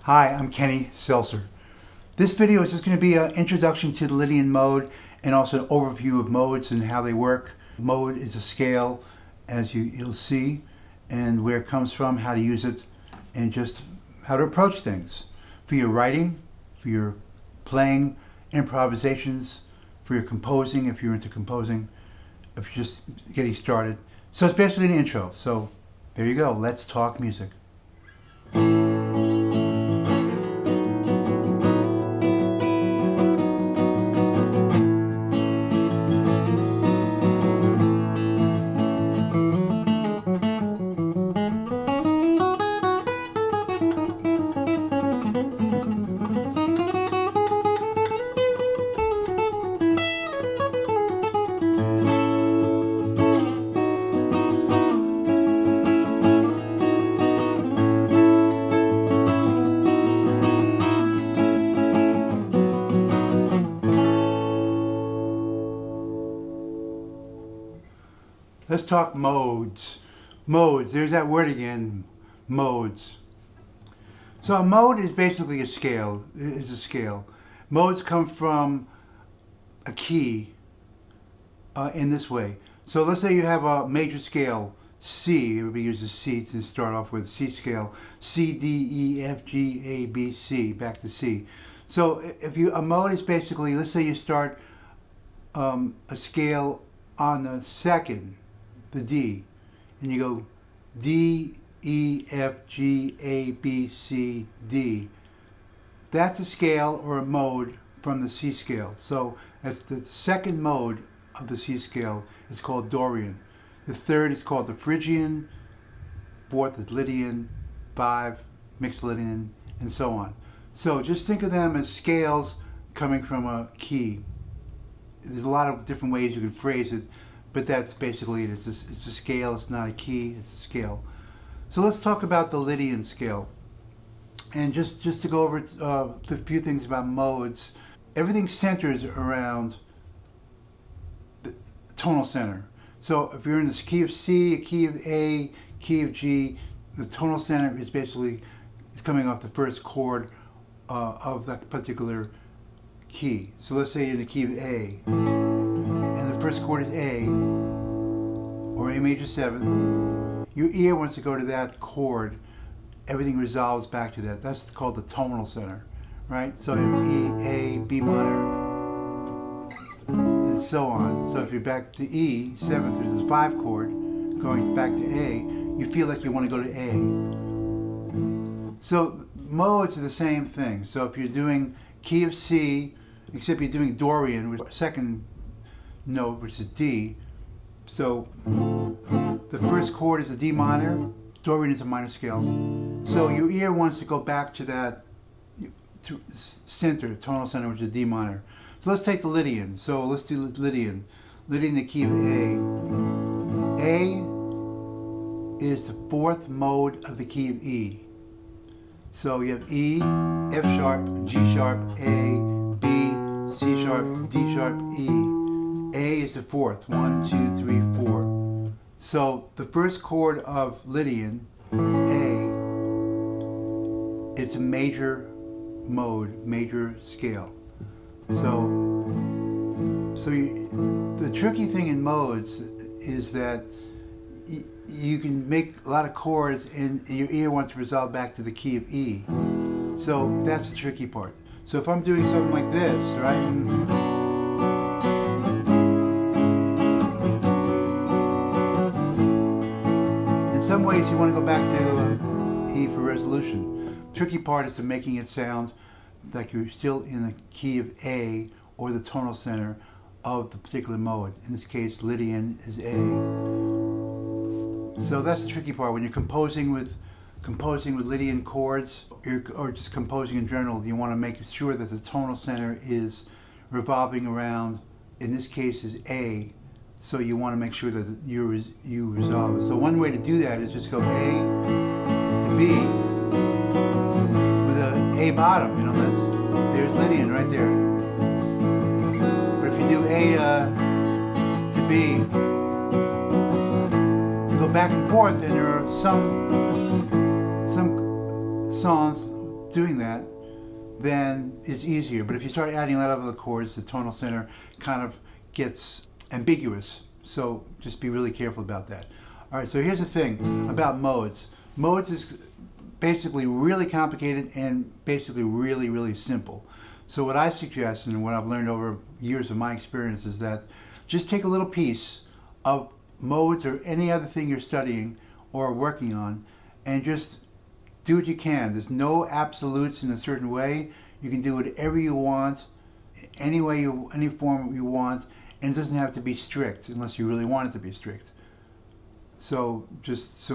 Hi, I'm Kenny Selcer. This video is just going to be an introduction to the Lydian mode and also an overview of modes and how they work. Mode is a scale, as you'll see, and where it comes from, how to use it, and just how to approach things. For your writing, for your playing, improvisations, for your composing, if you're into composing, if you're just getting started. So it's basically an intro. So there you go. Let's talk music. Let's talk modes. Modes, there's that word again, modes. So a mode is basically a scale, Modes come from a key in this way. So let's say you have a major scale, C, everybody uses C to start off with, C scale, C, D, E, F, G, A, B, C, back to C. So a mode is basically, let's say you start a scale on the second, the D, and you go D, E, F, G, A, B, C, D. That's a scale or a mode from the C scale. So as the second mode of the C scale is called Dorian. The third is called the Phrygian, fourth is Lydian, 5, mixed Lydian, and so on. So just think of them as scales coming from a key. There's a lot of different ways you can phrase it, but that's basically it. It's a scale, it's not a key, it's a scale. So let's talk about the Lydian scale. And just to go over a few things about modes, everything centers around the tonal center. So if you're in the key of C, a key of A, key of G, the tonal center is basically coming off the first chord of that particular key. So let's say you're in the key of A, and the first chord is A, or A major 7. Your ear wants to go to that chord. Everything resolves back to that. That's called the tonal center, right? So E, A, B minor, and so on. So if you're back to E, 7th, there's this 5 chord going back to A, you feel like you want to go to A. So modes are the same thing. So if you're doing key of C, except you're doing Dorian, which is the second note, which is D. So the first chord is a D minor, Dorian is a minor scale. So your ear wants to go back to that center, tonal center, which is D minor. So let's take the Lydian. So let's do Lydian. Lydian, the key of A. A is the fourth mode of the key of E. So you have E, F sharp, G sharp, A, B, C sharp, D sharp, E. A is the fourth. 1, 2, 3, 4. So the first chord of Lydian is A. It's a major mode, major scale. So the tricky thing in modes is that you can make a lot of chords and your ear wants to resolve back to the key of E. So that's the tricky part. So if I'm doing something like this, right? In some ways you want to go back to E for resolution. Tricky part is to making it sound like you're still in the key of A or the tonal center of the particular mode. In this case, Lydian is A. So that's the tricky part. When you're composing with Lydian chords, or just composing in general, you want to make sure that the tonal center is revolving around, in this case, is A. So you want to make sure that you resolve it. So one way to do that is just go A to B with an A bottom. There's Lydian right there. But if you do A to B, you go back and forth, and there are some songs doing that, then it's easier. But if you start adding a lot of other chords, the tonal center kind of gets ambiguous. So just be really careful about that. All right, so here's the thing about modes. Modes is basically really complicated and basically really, really simple. So what I suggest, and what I've learned over years of my experience, is that just take a little piece of modes or any other thing you're studying or working on, and just do what you can. There's no absolutes in a certain way. You can do whatever you want, any way any form you want, and it doesn't have to be strict unless you really want it to be strict. So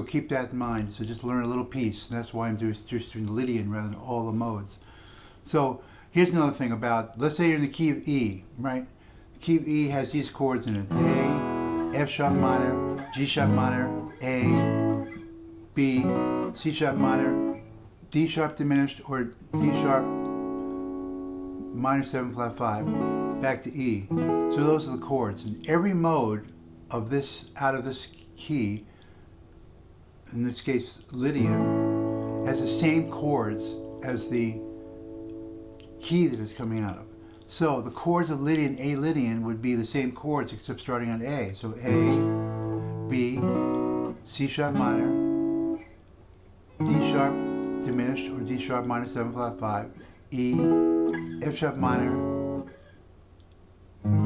keep that in mind. So just learn a little piece. And that's why I'm just doing Lydian rather than all the modes. So here's another thing about, let's say you're in the key of E, right? The key of E has these chords in it: A, F sharp minor, G sharp minor, A, B, C sharp minor, D sharp diminished, or D sharp minor 7 flat 5, back to E. So those are the chords. And every mode of this, out of this key, in this case Lydian, has the same chords as the key that it's coming out of. So the chords of Lydian, A Lydian, would be the same chords except starting on A. So A, B, C sharp minor, D sharp diminished, or D sharp minor 7 flat 5, E, F sharp minor,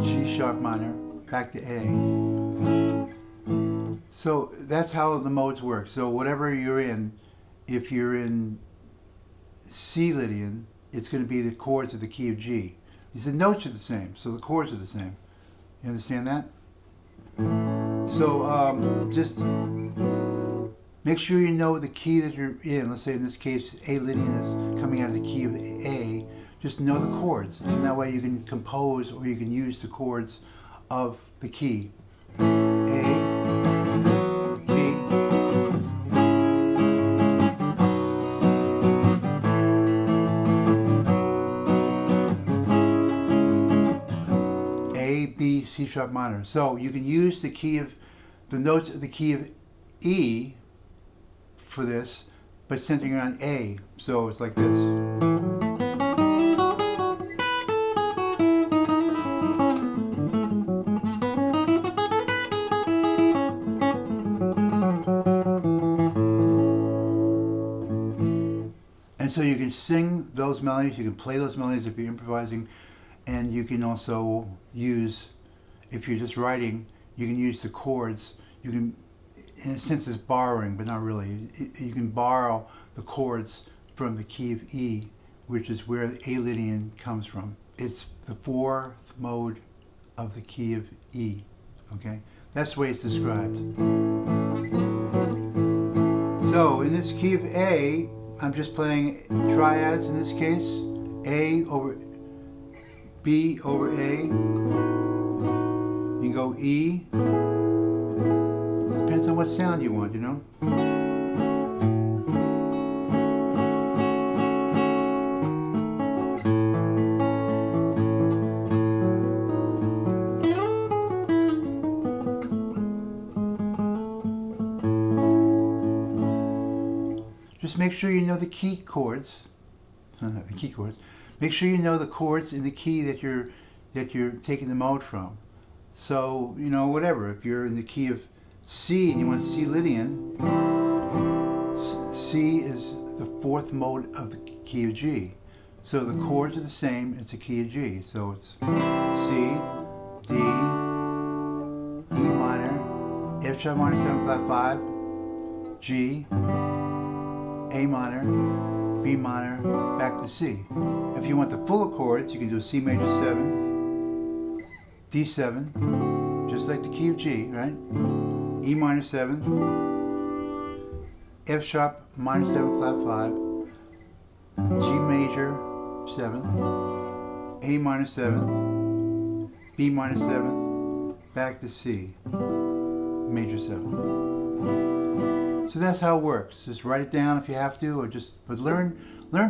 G sharp minor, back to A. So that's how the modes work. So whatever you're in, if you're in C Lydian, it's going to be the chords of the key of G. The notes are the same, so the chords are the same. You understand that? So just make sure you know the key that you're in. Let's say in this case, A Lydian is coming out of the key of A. Just know the chords, and that way you can compose or you can use the chords of the key. A, B, C sharp minor. So you can use the key of the notes of the key of E for this, but centering around A. So it's like this. And so you can sing those melodies, you can play those melodies if you're improvising, and you can also use, if you're just writing, you can use the chords. You can, in a sense, it's borrowing, but not really. You can borrow the chords from the key of E, which is where the A Lydian comes from. It's the fourth mode of the key of E, okay? That's the way it's described. So in this key of A, I'm just playing triads in this case. A over B over A. You can go E. Depends on what sound you want, you know? Just make sure you know the key chords. The key chords. Make sure you know the chords in the key that you're taking the mode from. So, you know, whatever. If you're in the key of C and you want C Lydian, C is the fourth mode of the key of G. So the chords are the same. It's a key of G. So it's C, D, E minor, F sharp minor 7 flat 5, G, A minor, B minor, back to C. If you want the full chords, you can do C major 7, D7, just like the key of G, right? E minor 7, F sharp minor 7 flat 5, G major 7, A minor 7, B minor 7, back to C, major 7. So that's how it works. Just write it down if you have to, or but learn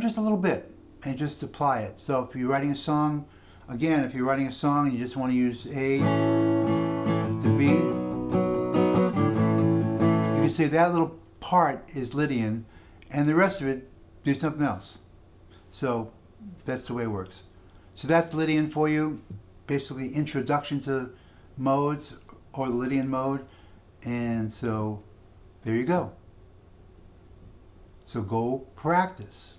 just a little bit and just apply it. So if you're writing a song, again, if you're writing a song and you just want to use A to B, you can say that little part is Lydian, and the rest of it, do something else. So that's the way it works. So that's Lydian for you. Basically, introduction to modes or the Lydian mode. And so there you go. So go practice.